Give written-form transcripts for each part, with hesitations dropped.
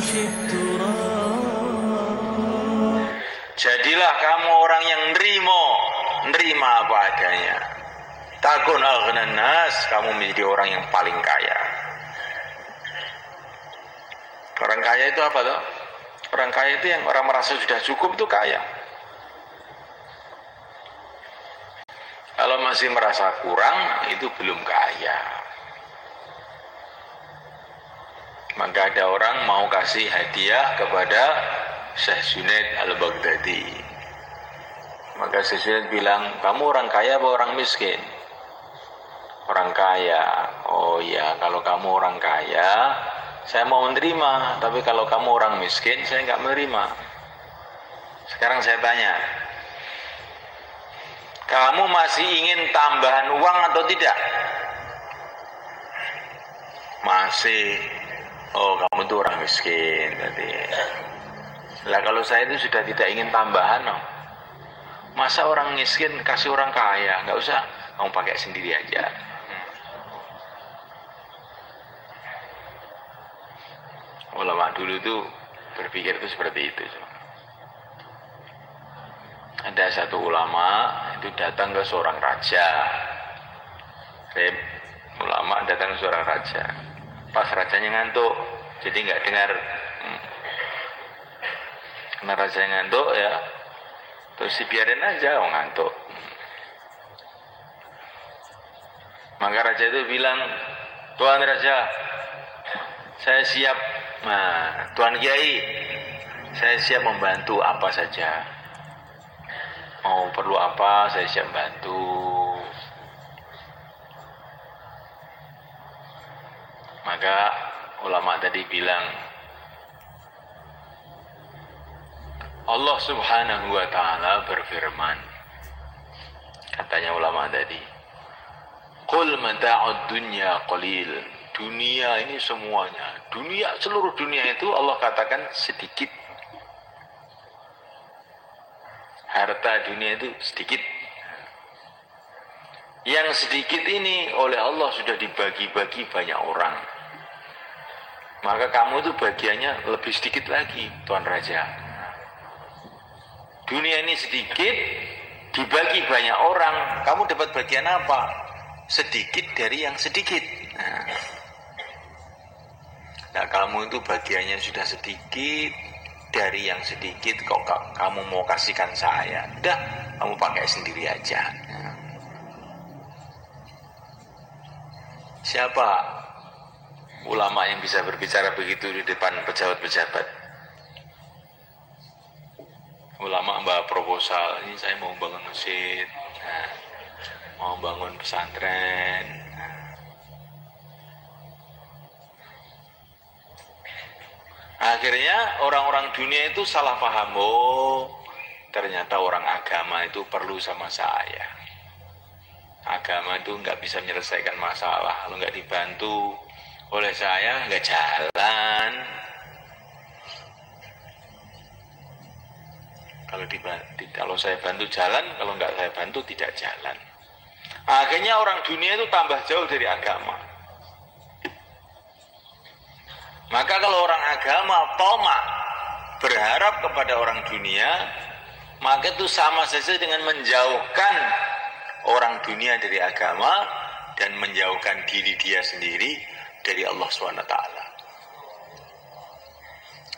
في التراب. Jadilah kamu orang yang nerima apa adanya. Takun aghnan nas, kamu menjadi orang yang paling kaya. Orang kaya itu apa toh? Orang kaya itu yang orang merasa sudah cukup itu kaya. Kalau masih merasa kurang, itu belum kaya. Maka ada orang mau kasih hadiah kepada Syekh Junaid Al-Baghdadi. Maka Syekh Junaid bilang, kamu orang kaya apa orang miskin? Orang kaya. Oh iya, kalau kamu orang kaya, saya mau menerima. Tapi kalau kamu orang miskin, saya nggak menerima. Sekarang saya tanya, kamu masih ingin tambahan uang atau tidak? Masih. Oh, kamu itu orang miskin berarti. Lah kalau saya itu sudah tidak ingin tambahan, no. Masa orang miskin kasih orang kaya? Nggak usah, kamu pakai sendiri aja. Ulama dulu itu berpikir itu seperti itu. Ada satu ulama itu datang ke seorang raja. Ulama datang ke seorang raja. Pas rajanya ngantuk, jadi nggak dengar. Karena rajanya ngantuk ya, terus dibiarin aja orang ngantuk. Maka raja itu bilang, Tuan Raja, saya siap. Nah, Tuan Kiai, saya siap membantu apa saja. Mau perlu apa, saya siap bantu. Maka ulama tadi bilang, Allah Subhanahu wa ta'ala berfirman, katanya ulama tadi, Qul mata'ud dunya qalil. Dunia ini semuanya, seluruh dunia itu Allah katakan sedikit. Harta dunia itu sedikit. Yang sedikit ini oleh Allah sudah dibagi-bagi banyak orang. Maka kamu itu bagiannya lebih sedikit lagi, Tuan Raja. Dunia ini sedikit, dibagi banyak orang. Kamu dapat bagian apa? Sedikit dari yang sedikit. Nah, kamu itu bagiannya sudah sedikit dari yang sedikit, kok kamu mau kasihkan saya? Udah, kamu pakai sendiri aja. Siapa ulama yang bisa berbicara begitu di depan pejabat-pejabat? Ulama membawa proposal, ini saya mau bangun masjid, mau bangun pesantren. Akhirnya orang-orang dunia itu salah paham. Oh, ternyata orang agama itu perlu sama saya. Agama itu nggak bisa menyelesaikan masalah. Kalau nggak dibantu oleh saya, nggak jalan. Kalau saya bantu jalan, kalau nggak saya bantu tidak jalan. Akhirnya orang dunia itu tambah jauh dari agama. Maka kalau orang agama tamak berharap kepada orang dunia, maka itu sama saja dengan menjauhkan orang dunia dari agama dan menjauhkan diri dia sendiri dari Allah SWT.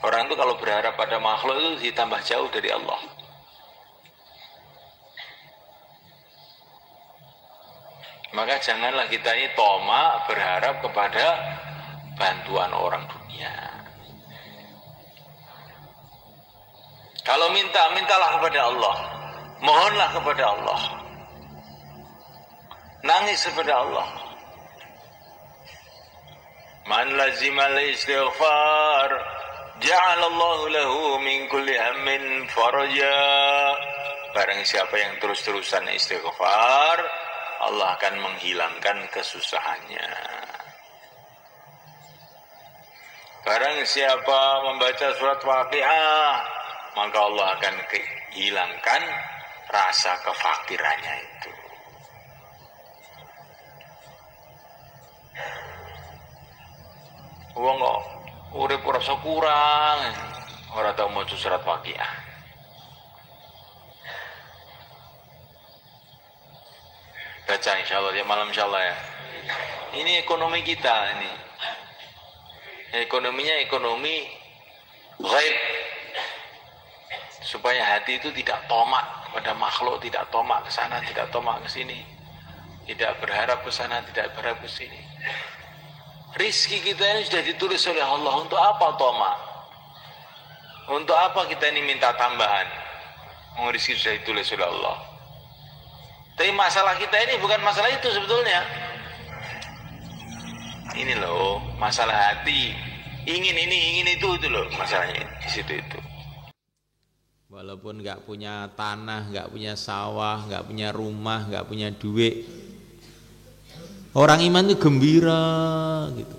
Orang itu kalau berharap pada makhluk itu ditambah jauh dari Allah. Maka janganlah kita ini tamak berharap kepada bantuan orang dunia. Kalau mintalah kepada Allah, mohonlah kepada Allah, nangis kepada Allah. Man lazimal istighfar ja'alallahu lahu min kulli hammin faraja. Barang siapa yang terus-terusan istighfar, Allah akan menghilangkan kesusahannya. Barang siapa membaca surat Waqiah, maka Allah akan hilangkan rasa kefakirannya itu. Wong kok urip ora iso kurang, ora tau maca surat Waqiah. Baca insyaallah ya malam insyaallah ya. Ini ekonomi kita ini. Ekonominya ekonomi ghaib. Supaya hati itu tidak tomak pada makhluk, tidak tomak ke sana, tidak tomak ke sini. Tidak berharap ke sana, tidak berharap ke sini. Rizki kita ini sudah ditulis oleh Allah. Untuk apa tomak? Untuk apa kita ini minta tambahan? Rizki sudah ditulis oleh Allah. Tapi masalah kita ini bukan masalah itu sebetulnya. Ini loh, masalah hati. Ingin ini, ingin itu loh masalahnya di situ itu. Walaupun nggak punya tanah, nggak punya sawah, nggak punya rumah, nggak punya duit, orang iman itu gembira gitu.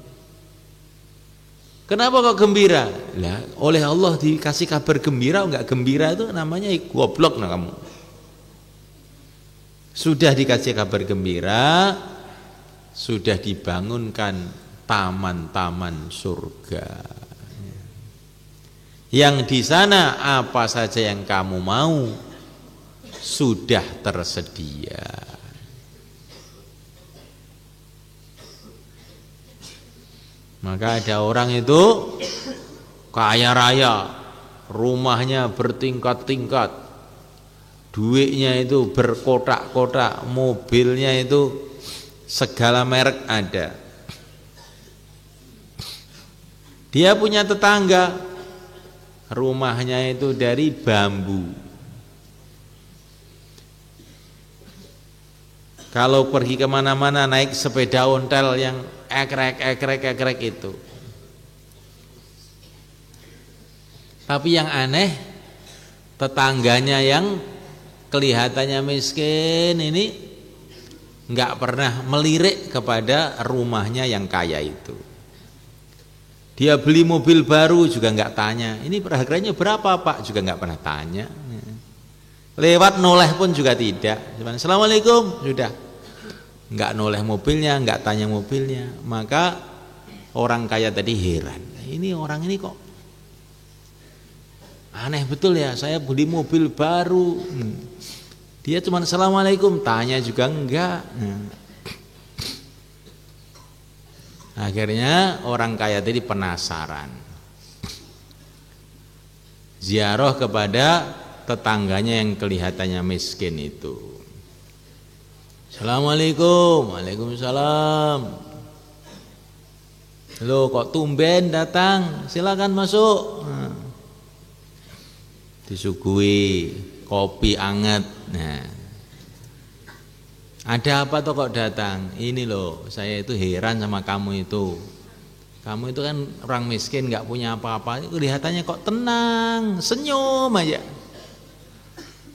Kenapa kok gembira? Lah, oleh Allah dikasih kabar gembira, nggak gembira itu namanya goblok nah kamu. Sudah dikasih kabar gembira, sudah dibangunkan taman-taman surga. Yang di sana apa saja yang kamu mau sudah tersedia. Maka ada orang itu kaya raya, rumahnya bertingkat-tingkat, duitnya itu berkotak-kotak, mobilnya itu segala merek ada. Dia punya tetangga, rumahnya itu dari bambu. Kalau pergi kemana-mana naik sepeda ontel yang ekrek itu. Tapi yang aneh, tetangganya yang kelihatannya miskin ini nggak pernah melirik kepada rumahnya yang kaya itu. Dia beli mobil baru juga nggak tanya, ini harganya berapa Pak, juga nggak pernah tanya. Lewat noleh pun juga tidak. Cuman Assalamualaikum sudah, nggak noleh mobilnya, nggak tanya mobilnya. Maka orang kaya tadi heran, ini orang ini kok aneh betul ya, saya beli mobil baru, dia cuman Assalamualaikum, tanya juga enggak. Akhirnya orang kaya tadi penasaran, ziarah kepada tetangganya yang kelihatannya miskin itu. Assalamualaikum. Waalaikumsalam. Loh kok tumben datang, silakan masuk. Disuguhi kopi anget. Nah, ada apa tuh kok datang? Ini loh, saya itu heran sama kamu itu. Kamu itu kan orang miskin, nggak punya apa-apa. Kelihatannya kok tenang, senyum aja.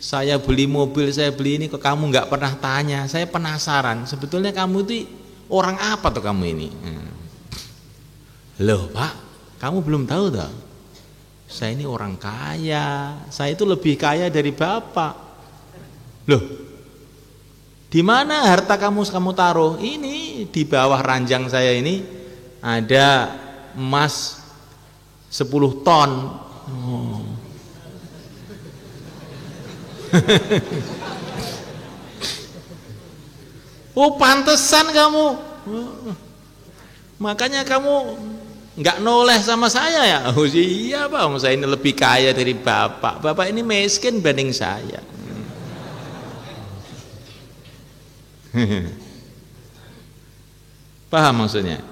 Saya beli mobil, saya beli ini, kok kamu nggak pernah tanya. Saya penasaran, sebetulnya kamu itu orang apa tuh kamu ini? Loh Pak, kamu belum tahu dah. Saya ini orang kaya, saya itu lebih kaya dari Bapak. Loh, di mana harta kamu taruh? Ini di bawah ranjang saya ini ada emas 10 ton. Oh. Oh pantesan kamu, makanya kamu nggak noleh sama saya ya. Oh iya Pak, saya ini lebih kaya dari Bapak. Bapak ini miskin banding saya. Paham maksudnya?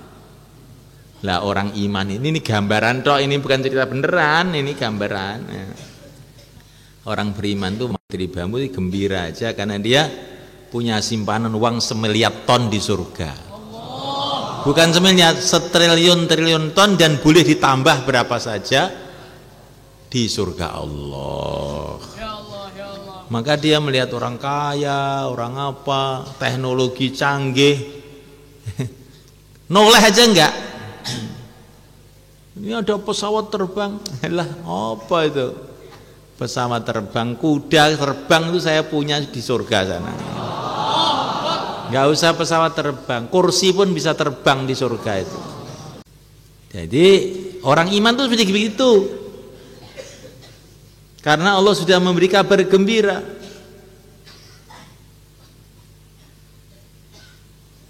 Lah orang iman ini gambaran toh, ini bukan cerita beneran, ini gambaran. Orang beriman tuh dari bambu gembira aja karena dia punya simpanan uang semiliar ton di surga. Bukan semiliar, setriliun ton, dan boleh ditambah berapa saja di surga Allah. Maka dia melihat orang kaya, orang apa, teknologi canggih, noleh aja enggak. Ini ada pesawat terbang, lah apa itu? Pesawat terbang, kuda terbang itu saya punya di surga sana. Nggak usah pesawat terbang, kursi pun bisa terbang di surga itu. Jadi orang iman tuh seperti begitu. Karena Allah sudah memberi kabar gembira.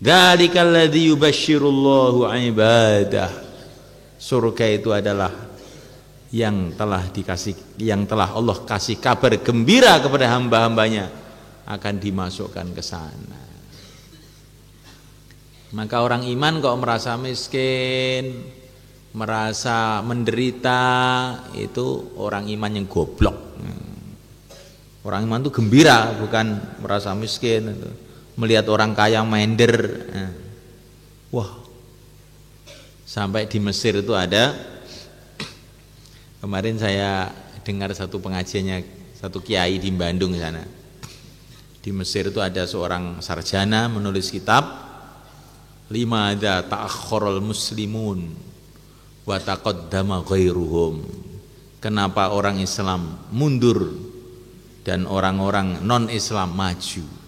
Dzalikal ladzi yubasysyirullahu ibadah. Surga itu adalah yang telah Allah kasih kabar gembira kepada hamba-hambanya akan dimasukkan ke sana. Maka orang iman kok merasa miskin, merasa menderita, itu orang iman yang goblok. Orang iman itu gembira, bukan merasa miskin. Melihat orang kaya minder. Wah, sampai di Mesir itu ada, kemarin saya dengar satu pengajiannya satu kiai di Bandung sana. Di Mesir itu ada seorang sarjana menulis kitab, Limadza ta'akhkharul muslimun wa taqaddama ghairuhum. Kenapa orang Islam mundur dan orang-orang non-Islam maju?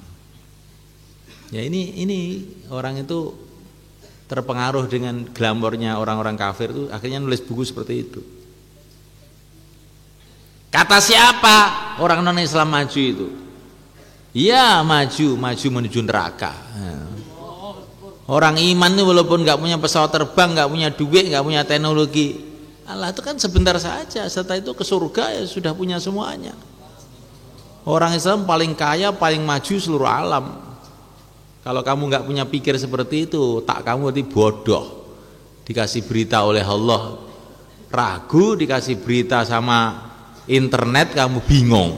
Ya ini orang itu terpengaruh dengan glamornya orang-orang kafir itu, akhirnya nulis buku seperti itu. Kata siapa orang non-Islam maju itu? Ya maju menuju neraka. Orang iman itu walaupun nggak punya pesawat terbang, nggak punya duit, nggak punya teknologi, Allah itu kan sebentar saja. Setelah itu ke surga ya sudah punya semuanya. Orang Islam paling kaya, paling maju seluruh alam. Kalau kamu nggak punya pikir seperti itu, tak kamu berarti bodoh. Dikasih berita oleh Allah ragu, dikasih berita sama internet kamu bingung.